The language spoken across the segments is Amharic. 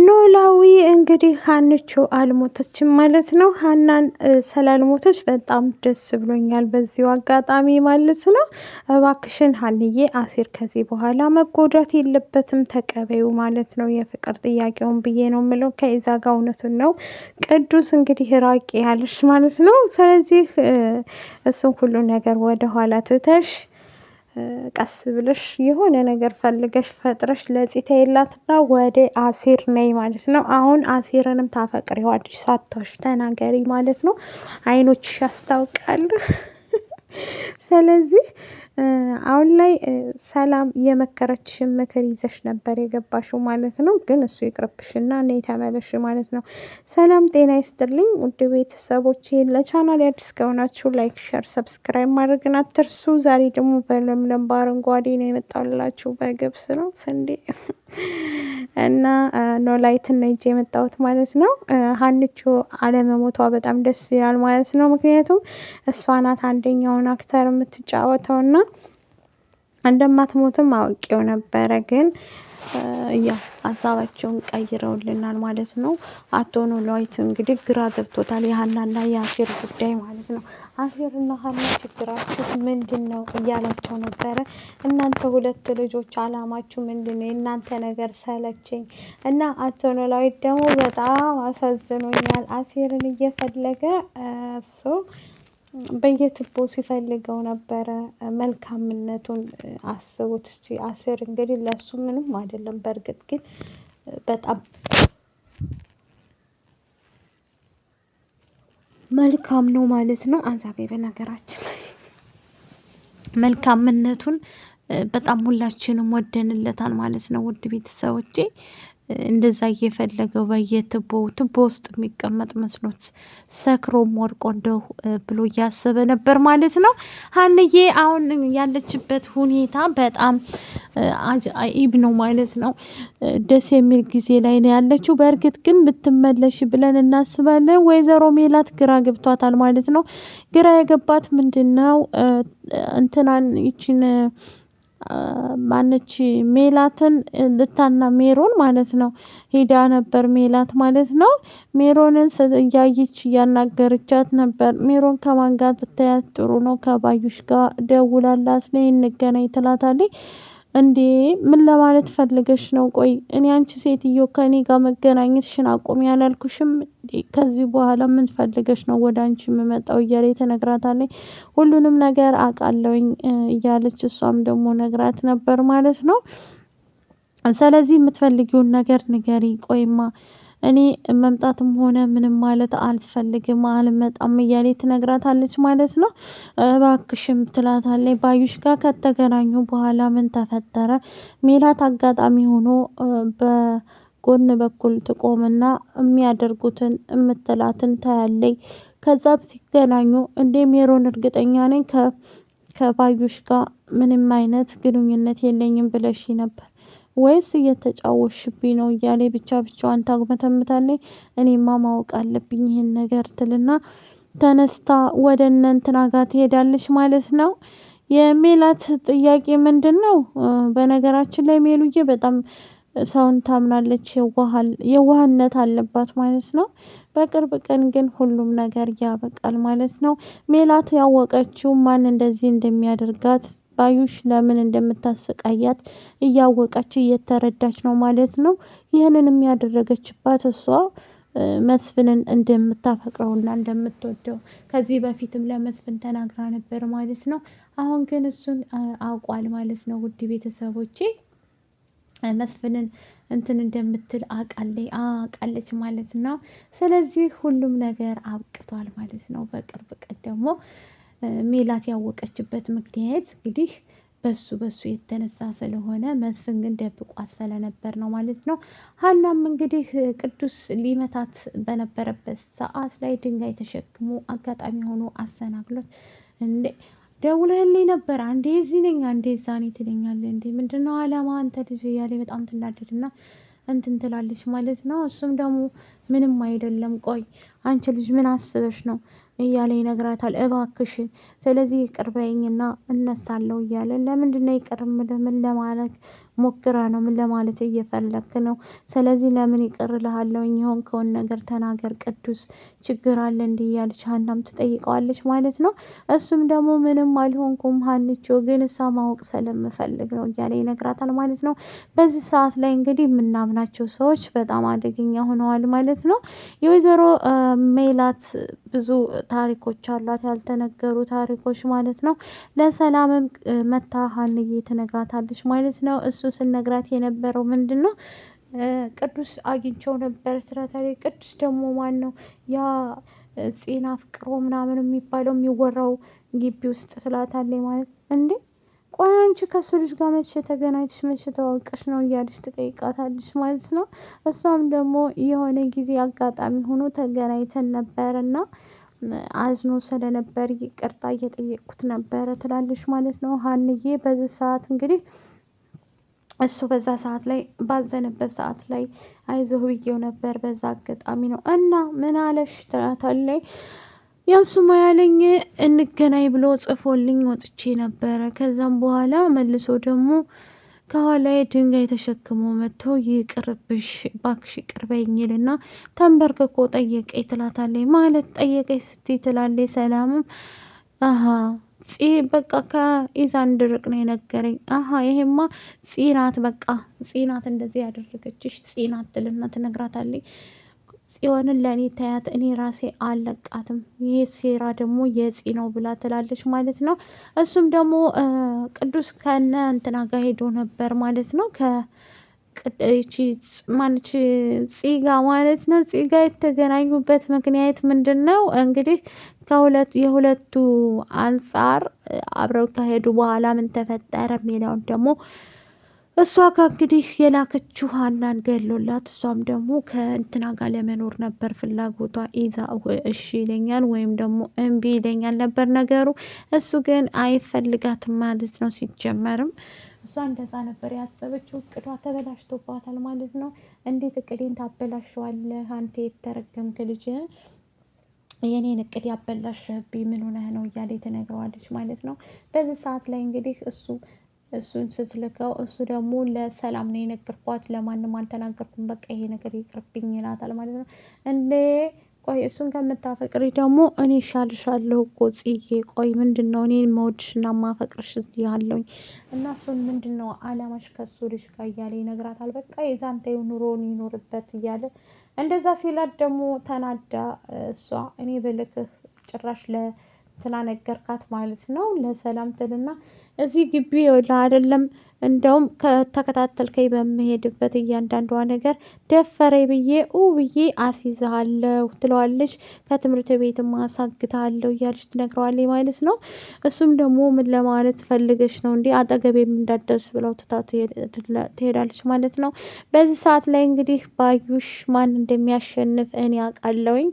ኖላዊ እንግዲህ ሀንቾ አልሞተችም ማለት ነው። ሀናን ስላልሞተች በጣም ደስ ብሎኛል በዚሁ አጋጣሚ ማለት ነው። እባክሽን ሀንዬ አሲር ከዚህ በኋላ መጎዳት የለበትም ተቀበዩ ማለት ነው። የፍቅር ጥያቄውን ብዬ ነው የምለው። ከዛ ጋር እውነቱን ነው ቅዱስ እንግዲህ ራቂ ያለሽ ማለት ነው። ስለዚህ እሱን ሁሉ ነገር ወደኋላ ትተሽ ቀስ ብለሽ የሆነ ነገር ፈልገሽ ፈጥረሽ ለፂታ የላትና ወደ አሲር ነይ ማለት ነው። አሁን አሲርንም ታፈቅሪዋለሽ ሳትዋሽ ተናገሪ ማለት ነው። አይኖችሽ ያስታውቃሉ። ስለዚህ አሁን ላይ ሰላም የመከረችሽን ምክር ይዘሽ ነበር የገባሽው ማለት ነው። ግን እሱ ይቅርብሽና ነይ ተመለሽ ማለት ነው። ሰላም ጤና ይስጥልኝ ውድ ቤተሰቦቼ፣ ለቻናል አዲስ ከሆናችሁ ላይክ፣ ሸር፣ ሰብስክራይብ ማድረግን አትርሱ። ዛሬ ደግሞ በለምለም በአረንጓዴ ነው የመጣሁላችሁ። በገብስ ነው ስንዴ እና ኖላዊትን ነው ይዤ የመጣሁት ማለት ነው። ሀንቾ አለመሞቷ በጣም ደስ ይላል ማለት ነው። ምክንያቱም እሷ ናት አንደኛውን አክተር የምትጫወተው እና እንደማትሞትም አውቄው ነበረ ግን ያው ሀሳባቸውን ቀይረውልናል ማለት ነው። አቶ ኖላዊት እንግዲህ ግራ ገብቶታል የሀናና የአሲር ጉዳይ ማለት ነው። አሲርና ሀና ችግራችሁ ምንድን ነው እያላቸው ነበረ። እናንተ ሁለት ልጆች አላማችሁ ምንድን ነው? የእናንተ ነገር ሰለቸኝ እና አቶ ኖላዊት ደግሞ በጣም አሳዝኖኛል። አሲርን እየፈለገ እሱ በየትቦ ሲፈልገው ነበረ። መልካምነቱን አስቡት እስቲ። አሲር እንግዲህ ለሱ ምንም አይደለም። በእርግጥ ግን በጣም መልካም ነው ማለት ነው። አንዛቤ በነገራችን ላይ መልካምነቱን በጣም ሁላችንም ወደንለታል ማለት ነው። ውድ ቤተሰቦቼ እንደዛ እየፈለገው በየትቦ ውስጥ የሚቀመጥ መስሎት ሰክሮም ወርቆ እንደው ብሎ እያሰበ ነበር ማለት ነው። ሀንዬ አሁን ያለችበት ሁኔታ በጣም አጂብ ነው ማለት ነው። ደስ የሚል ጊዜ ላይ ነው ያለችው። በእርግጥ ግን ብትመለሽ ብለን እናስባለን። ወይዘሮ ሜላት ግራ ገብቷታል ማለት ነው። ግራ የገባት ምንድን ነው እንትናን ይችን ማነች ሜላትን ልታና ሜሮን ማለት ነው ሄዳ ነበር ሜላት ማለት ነው። ሜሮንን እያየች እያናገረቻት ነበር። ሜሮን ከማን ጋር ብታያት ጥሩ ነው? ከባዩሽ ጋር ደውላላት ነይ እንገናኝ ትላታለች። እንዴ ምን ለማለት ፈልገሽ ነው? ቆይ እኔ አንቺ ሴትዮ ከኔ ጋር መገናኘትሽን አቁሚ ያላልኩሽም? ከዚህ በኋላ ምን ፈልገሽ ነው ወደ አንቺ የምመጣው? እያለ ትነግራታለች። ሁሉንም ነገር አውቃለሁኝ እያለች እሷም ደግሞ ነግራት ነበር ማለት ነው። ስለዚህ የምትፈልጊውን ነገር ንገሪ። ቆይማ እኔ መምጣትም ሆነ ምንም ማለት አልፈልግም፣ አልመጣም እያለ ትነግራታለች ማለት ነው። እባክሽም ትላታለች። ባዩሽ ጋር ከተገናኙ በኋላ ምን ተፈጠረ? ሜላት አጋጣሚ ሆኖ በጎን በኩል ትቆምና የሚያደርጉትን የምትላትን ታያለች። ከዛም ሲገናኙ እንዴ ሜሮን እርግጠኛ ነኝ ከባዩሽ ጋር ምንም አይነት ግንኙነት የለኝም ብለሽ ነበር ወይስ እየተጫወሽብኝ ነው? እያለ ብቻዋን ታጉመተምታለች። እኔማ ማወቅ አለብኝ ይሄን ነገር ትልና ተነስታ ወደ እነ እንትና ጋር ትሄዳለች ማለት ነው። የሜላት ጥያቄ ምንድን ነው? በነገራችን ላይ ሜሉዬ በጣም ሰውን ታምናለች፣ የዋህነት አለባት ማለት ነው። በቅርብ ቀን ግን ሁሉም ነገር ያበቃል ማለት ነው። ሜላት ያወቀችው ማን እንደዚህ እንደሚያደርጋት ባዩሽ ለምን እንደምታሰቃያት እያወቀች እየተረዳች ነው ማለት ነው። ይህንን የሚያደረገችባት እሷ መስፍንን እንደምታፈቅረውና እንደምትወደው ከዚህ በፊትም ለመስፍን ተናግራ ነበር ማለት ነው። አሁን ግን እሱን አውቋል ማለት ነው። ውድ ቤተሰቦቼ መስፍንን እንትን እንደምትል አውቃለች ማለት ነው። ስለዚህ ሁሉም ነገር አብቅቷል ማለት ነው። በቅርብ ቀን ደግሞ ሜላት ያወቀችበት ምክንያት እንግዲህ በሱ የተነሳ ስለሆነ መስፍን ግን ደብቋት ስለነበር ነው ማለት ነው። ሀናም እንግዲህ ቅዱስ ሊመታት በነበረበት ሰዓት ላይ ድንጋይ ተሸክሞ አጋጣሚ ሆኖ አሰናክሎት እንዴ ደውለህልኝ ነበር፣ አንዴ እዚህ ነኝ አንዴ እዛ ነኝ ትለኛለህ እንዴ ምንድነው አላማ አንተ ልጅ እያለ በጣም ትናደድና እንትን ትላለች ማለት ነው። እሱም ደግሞ ምንም አይደለም፣ ቆይ አንቺ ልጅ ምን አስበሽ ነው? እያለ ይነግራታል። እባክሽን ስለዚህ ይቅር በይኝና እነሳለሁ እያለ ለምንድነው ይቅር የምልህ? ምን ለማለት ሞክራ ነው? ምን ለማለት እየፈለክ ነው? ስለዚህ ለምን ይቅር እልሃለሁኝ? የሆንከውን ነገር ተናገር ቅዱስ፣ ችግር አለ እንዲህ እያለች ሀናም ትጠይቀዋለች ማለት ነው። እሱም ደግሞ ምንም አልሆንኩም ሀንቾ፣ ግን እሷ ማወቅ ስለምፈልግ ነው እያለ ይነግራታል ማለት ነው። በዚህ ሰዓት ላይ እንግዲህ የምናምናቸው ሰዎች በጣም አደገኛ ሆነዋል ማለት ነው። የወይዘሮ ሜላት ብዙ ታሪኮች አሏት፣ ያልተነገሩ ታሪኮች ማለት ነው። ለሰላምም መታ ሀንዬ ትነግራታለች ማለት ነው። እሱ ስነግራት የነበረው ምንድን ነው? ቅዱስ አግኝቸው ነበር ትላታለች። ቅዱስ ደግሞ ማን ነው? ያ ጤና ፍቅሮ ምናምን የሚባለው የሚወራው ግቢ ውስጥ ትላታለች ማለት እንዴ። ቆይ አንቺ ከሱ ልጅ ጋር መቼ ተገናኝተሽ መቼ ተዋወቀሽ ነው እያለች ትጠይቃታለች ማለት ነው። እሷም ደግሞ የሆነ ጊዜ አጋጣሚ ሆኖ ተገናኝተን ነበር እና አዝኖ ስለነበር ይቅርታ እየጠየቅኩት ነበረ ትላለች ማለት ነው። ሀንዬ በዚህ ሰዓት እንግዲህ እሱ በዛ ሰዓት ላይ ባዘነበት ሰዓት ላይ አይዞህ ብዬው ነበር በዛ አጋጣሚ ነው እና ምን አለሽ ትላታለች። ያሱማ ያለኝ እንገናኝ ብሎ ጽፎልኝ ወጥቼ ነበረ። ከዛም በኋላ መልሶ ደግሞ ከኋላዬ ድንጋይ ተሸክሞ መጥቶ ይቅርብሽ እባክሽ ይቅር በይኝ ይልና ተንበርክኮ ጠየቀኝ ትላታለች። ማለት ጠየቀኝ ስትይ ትላለች ሰላምም አሀ በቃ ከኢዛ እንድርቅ ነው የነገረኝ። አሀ ይሄማ ጽናት በቃ ጽናት እንደዚህ ያደረገችሽ ጽናት ትልና ትነግራታለች። ጽዮንን ለእኔ ታያት፣ እኔ ራሴ አለቃትም፣ ይህ ሴራ ደግሞ የጽ ነው ብላ ትላለች ማለት ነው። እሱም ደግሞ ቅዱስ ከነ እንትና ጋር ሄዶ ነበር ማለት ነው። ማነች ፂጋ ማለት ነው። ፂጋ የተገናኙበት ምክንያት ምንድን ነው? እንግዲህ የሁለቱ አንጻር አብረው ከሄዱ በኋላ ምን ተፈጠረ የሚለውን ደግሞ እሷ ጋር እንግዲህ የላከችው ሀናን ገሎላት፣ እሷም ደግሞ ከእንትና ጋር ለመኖር ነበር ፍላጎቷ። ኢዛ እሺ ይለኛል ወይም ደግሞ እምቢ ይለኛል ነበር ነገሩ። እሱ ግን አይፈልጋትም ማለት ነው። ሲጀመርም እሷ እንደዛ ነበር ያሰበችው። እቅዷ ተበላሽቶባታል ማለት ነው። እንዴት እቅዴን ታበላሸዋለህ አንተ የተረገምክ ልጅ፣ የኔን እቅድ ያበላሸብኝ ምን ሆነህ ነው እያለ ትነግረዋለች ማለት ነው። በዚህ ሰዓት ላይ እንግዲህ እሱን ስትልከው እሱ ደግሞ ለሰላም ነው የነገርኳት፣ ለማንም አልተናገርኩም፣ በቃ ይሄ ነገር ይቅርብኝ ይላታል ማለት ነው። እንዴ ቆይ እሱን ከምታፈቅሪ ደግሞ እኔ እሻልሻለሁ እኮ ጽዬ፣ ቆይ ምንድን ነው እኔን መወድሽና ማፈቅርሽ ያለውኝ እና እሱን ምንድን ነው አላማሽ ከሱ ልጅ ጋር እያለ ይነግራታል። በቃ የዛንተ ኑሮን ይኖርበት እያለ እንደዛ ሲላት ደግሞ ተናዳ እሷ እኔ ብልክህ ጭራሽ ስላነገርካት ማለት ነው ለሰላም ትልና እዚህ ግቢ ይኸውልህ አይደለም እንደውም ከተከታተልከኝ በምሄድበት እያንዳንዷ ነገር ደፈረኝ ብዬ አስይዝሃለሁ ትለዋለች። ከትምህርት ቤትም አሳግታለሁ እያለች ትነግረዋለች ማለት ነው። እሱም ደግሞ ምን ለማለት ፈልገች ነው እንዲህ አጠገቤም እንዳትደርስ ብለው ትታ ትሄዳለች ማለት ነው። በዚህ ሰዓት ላይ እንግዲህ ባዩሽ ማን እንደሚያሸንፍ እኔ አውቃለሁኝ።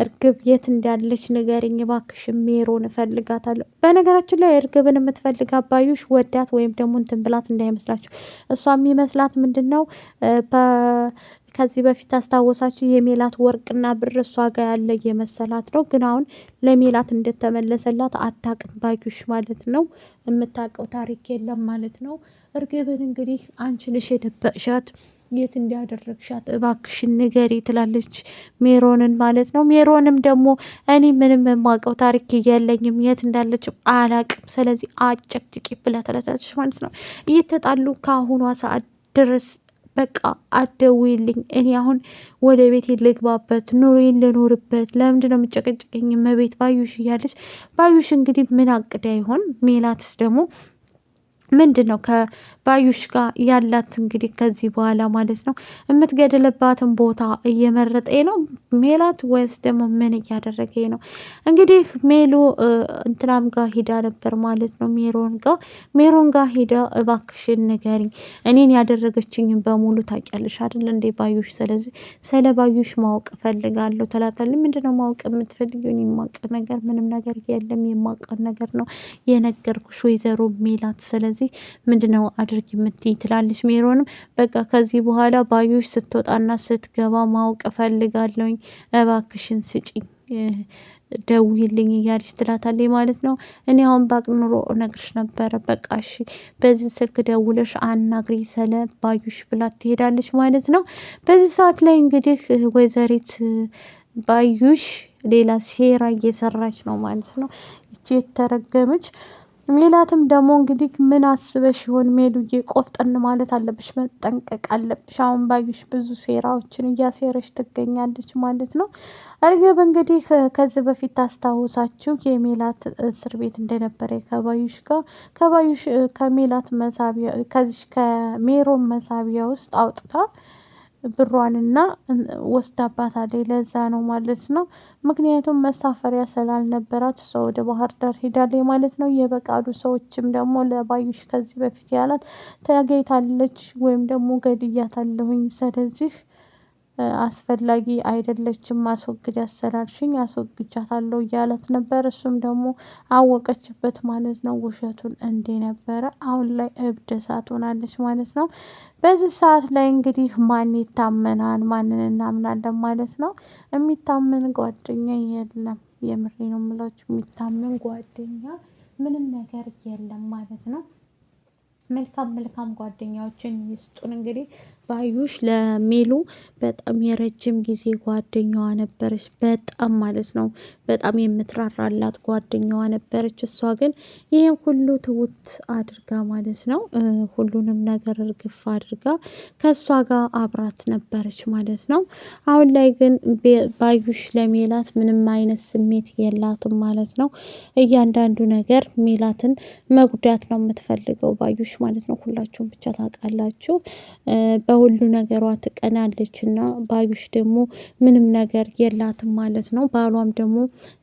እርግብ የት እንዳለች ንገሪኝ እባክሽ፣ ሜሮን እፈልጋታለሁ። በነገራችን ላይ እርግብን የምትፈልጋት ባዩሽ ወዳት ወይም ደግሞ እንትን ብላት እንዳይመስላችሁ። እሷ የሚመስላት ምንድን ነው? ከዚህ በፊት አስታወሳችሁ የሜላት ወርቅና ብር እሷ ጋር ያለ የመሰላት ነው። ግን አሁን ለሜላት እንደተመለሰላት አታውቅም ባዩሽ ማለት ነው። የምታውቀው ታሪክ የለም ማለት ነው። እርግብን እንግዲህ አንቺ ነሽ የደበቅሻት፣ የት እንዲያደረግሻት እባክሽን ንገሪ ትላለች ሜሮንን ማለት ነው። ሜሮንም ደግሞ እኔ ምንም የማውቀው ታሪክ የለኝም፣ የት እንዳለችም አላቅም፣ ስለዚህ አጨቅጭቂ ብላ ትላታለች ማለት ነው። እየተጣሉ ከአሁኗ ሰዓት ድረስ በቃ አትደውይልኝ፣ እኔ አሁን ወደ ቤቴ ልግባበት፣ ኑሮዬን ልኖርበት፣ ለምንድነው የምጨቀጭቀኝ መቤት ባዩሽ እያለች ባዩሽ እንግዲህ ምን አቅዳ ይሆን? ሜላትስ ደግሞ ምንድን ነው ከባዩሽ ጋር ያላት እንግዲህ ከዚህ በኋላ ማለት ነው የምትገድልባትን ቦታ እየመረጠ ነው ሜላት ወይስ ደግሞ ምን እያደረገ ነው? እንግዲህ ሜሉ እንትናም ጋር ሂዳ ነበር ማለት ነው። ሜሮን ጋር ሂዳ እባክሽን ንገሪኝ፣ እኔን ያደረገችኝን በሙሉ ታውቂያለሽ አይደል እንዴ ባዩሽ፣ ስለዚህ ስለ ባዩሽ ማወቅ እፈልጋለሁ ትላታለች። ምንድነው ማወቅ የምትፈልጊው? የማውቅ ነገር ምንም ነገር የለም፣ የማውቀው ነገር ነው የነገርኩሽ ወይዘሮ ሜላት፣ ስለዚህ ምንድነው አድርግ የምትይ ትላለች። ሜሮንም በቃ ከዚህ በኋላ ባዩሽ ስትወጣና ስትገባ ማወቅ እፈልጋለሁኝ፣ እባክሽን ስጪኝ ደውዪልኝ እያለች ትላታለች ማለት ነው። እኔ አሁን ባቅ ኑሮ እነግርሽ ነበረ፣ በቃ እሺ በዚህ ስልክ ደውለሽ አናግሪ ስለ ባዩሽ ብላ ትሄዳለች ማለት ነው። በዚህ ሰዓት ላይ እንግዲህ ወይዘሪት ባዩሽ ሌላ ሴራ እየሰራች ነው ማለት ነው። ይቺ የተረገመች ሜላትም ደግሞ እንግዲህ ምን አስበሽ ይሆን ሜሉዬ፣ ቆፍጠን ማለት አለብሽ፣ መጠንቀቅ አለብሽ። አሁን ባዩሽ ብዙ ሴራዎችን እያሴረች ትገኛለች ማለት ነው። እርግብ እንግዲህ ከዚህ በፊት ታስታውሳችሁ የሜላት እስር ቤት እንደነበረ ከባዩሽ ከሜላት መሳቢያ ከዚህ ከሜሮን መሳቢያ ውስጥ አውጥታ ብሯንና ወስዳባታለች። ለዛ ነው ማለት ነው። ምክንያቱም መሳፈሪያ ስላልነበራት እሷ ወደ ባህር ዳር ሄዳለች ማለት ነው። የበቃሉ ሰዎችም ደግሞ ለባዩሽ ከዚህ በፊት ያላት ተገኝታለች ወይም ደግሞ ገድያታለሁኝ፣ ስለዚህ አስፈላጊ አይደለችም፣ አስወግድ ያሰላልሽኝ አስወግጃታለሁ እያላት ነበር። እሱም ደግሞ አወቀችበት ማለት ነው ውሸቱን እንደነበረ። አሁን ላይ እብድ እሳት ሆናለች ማለት ነው። በዚህ ሰዓት ላይ እንግዲህ ማን ይታመናል? ማንን እናምናለን ማለት ነው? የሚታመን ጓደኛ የለም። የምሬ ነው የምላችሁ፣ የሚታመን ጓደኛ ምንም ነገር የለም ማለት ነው። መልካም ጓደኛዎችን ይስጡን። እንግዲህ ባዩሽ ለሜሉ በጣም የረጅም ጊዜ ጓደኛዋ ነበረች፣ በጣም ማለት ነው። በጣም የምትራራላት ጓደኛዋ ነበረች። እሷ ግን ይህን ሁሉ ትውት አድርጋ ማለት ነው ሁሉንም ነገር እርግፍ አድርጋ ከእሷ ጋር አብራት ነበረች ማለት ነው። አሁን ላይ ግን ባዩሽ ለሜላት ምንም አይነት ስሜት የላትም ማለት ነው። እያንዳንዱ ነገር ሜላትን መጉዳት ነው የምትፈልገው ባዩሽ ማለት ነው። ሁላችሁም ብቻ ታውቃላችሁ። በሁሉ ነገሯ ትቀናለች እና ባዩሽ ደግሞ ምንም ነገር የላትም ማለት ነው። ባሏም ደግሞ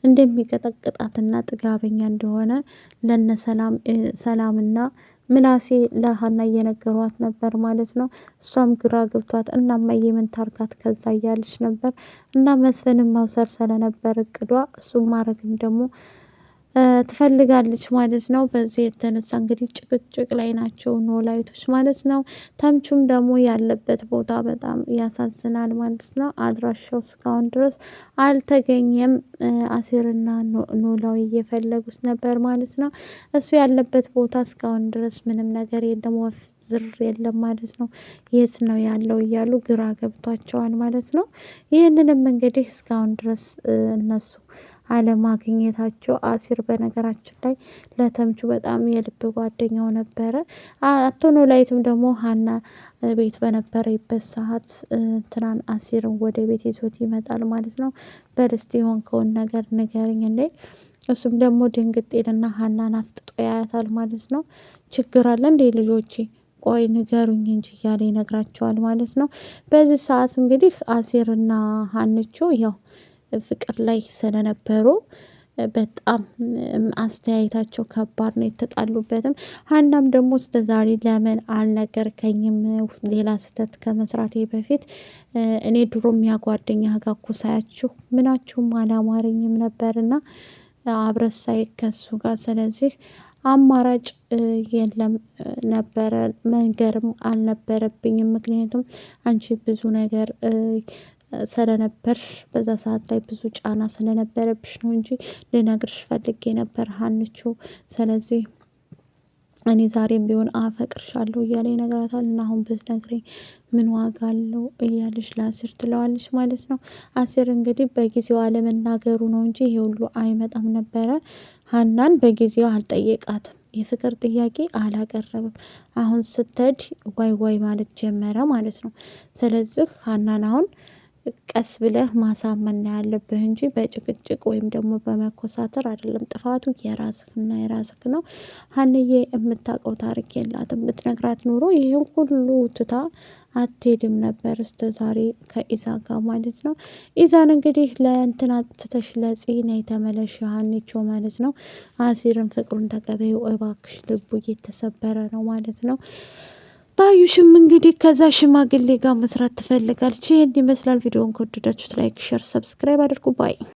እንደሚቀጠቅጣትና ጥጋበኛ እንደሆነ ለነ ሰላምና ምናሴ ለሀና እየነገሯት ነበር ማለት ነው። እሷም ግራ ገብቷት እና እማዬ ምን ታርጋት ከዛ እያለች ነበር። እና መስፍንን መውሰድ ስለነበር እቅዷ እሱም ማድረግም ደግሞ ትፈልጋለች ማለት ነው። በዚህ የተነሳ እንግዲህ ጭቅጭቅ ላይ ናቸው ኖላዊቶች ማለት ነው። ተምቹም ደግሞ ያለበት ቦታ በጣም ያሳዝናል ማለት ነው። አድራሻው እስካሁን ድረስ አልተገኘም። አሴርና ኖላዊ እየፈለጉት ነበር ማለት ነው። እሱ ያለበት ቦታ እስካሁን ድረስ ምንም ነገር የለም፣ ወፍ ዝር የለም ማለት ነው። የት ነው ያለው እያሉ ግራ ገብቷቸዋል ማለት ነው። ይህንንም እንግዲህ እስካሁን ድረስ እነሱ አለማግኘታቸው፣ አሲር በነገራችን ላይ ለተምቹ በጣም የልብ ጓደኛው ነበረ። አቶ ኖላዊትም ደግሞ ሀና ቤት በነበረበት ሰዓት ትናንት አሲርን ወደ ቤት ይዞት ይመጣል ማለት ነው። በርስቲ የሆንከውን ነገር ንገረኝ እንዴ። እሱም ደግሞ ድንግጥ ይልና ሀናን አፍጥጦ ያያታል ማለት ነው። ችግር አለ እንዴ ልጆቼ? ቆይ ንገሩኝ እንጂ እያለ ይነግራቸዋል ማለት ነው። በዚህ ሰዓት እንግዲህ አሲርና ሀንቾ ያው ፍቅር ላይ ስለነበሩ በጣም አስተያየታቸው ከባድ ነው። የተጣሉበትም ሀናም ደግሞ እስከ ዛሬ ለምን አልነገርከኝም? ሌላ ስህተት ከመስራቴ በፊት እኔ ድሮም ያ ጓደኛህ ጋር እኮ ሳያችሁ ምናችሁም አላማረኝም ነበርና አብረን ሳይ ከሱ ጋር ስለዚህ አማራጭ የለም ነበረ፣ መንገርም አልነበረብኝም። ምክንያቱም አንቺ ብዙ ነገር ስለነበርሽ በዛ ሰዓት ላይ ብዙ ጫና ስለነበረብሽ ነው እንጂ ልነግርሽ ፈልጌ ነበር ሀንቹ። ስለዚህ እኔ ዛሬም ቢሆን አፈቅርሻለሁ እያለ ይነግራታል። እና አሁን ብትነግረኝ ምን ዋጋ አለው እያለች ለአሲር ትለዋለች ማለት ነው። አሲር እንግዲህ በጊዜው አለመናገሩ ነው እንጂ ይሄ ሁሉ አይመጣም ነበረ። ሀናን በጊዜው አልጠየቃትም፣ የፍቅር ጥያቄ አላቀረብም። አሁን ስትሄድ ዋይ ማለት ጀመረ ማለት ነው። ስለዚህ ሀናን አሁን ቀስ ብለህ ማሳመን ያለብህ እንጂ በጭቅጭቅ ወይም ደግሞ በመኮሳተር አይደለም። ጥፋቱ የራስህና የራስህ ነው። ሀንዬ የምታውቀው ታሪክ የላትም። ብትነግራት ኑሮ ይህን ሁሉ ትታ አትሄድም ነበር እስከ ዛሬ ከኢዛ ጋር ማለት ነው። ኢዛን እንግዲህ ለእንትና ትተሽ ለጽና የተመለሽ ሀኒቾ ማለት ነው። አሲርን ፍቅሩን ተቀበዩ እባክሽ፣ ልቡ እየተሰበረ ነው ማለት ነው። ባዩሽም እንግዲህ ከዛ ሽማግሌ ጋር መስራት ትፈልጋለች። ይህን ይመስላል። ቪዲዮውን ከወደዳችሁት ላይክ፣ ሸር፣ ሰብስክራይብ አድርጉ ባይ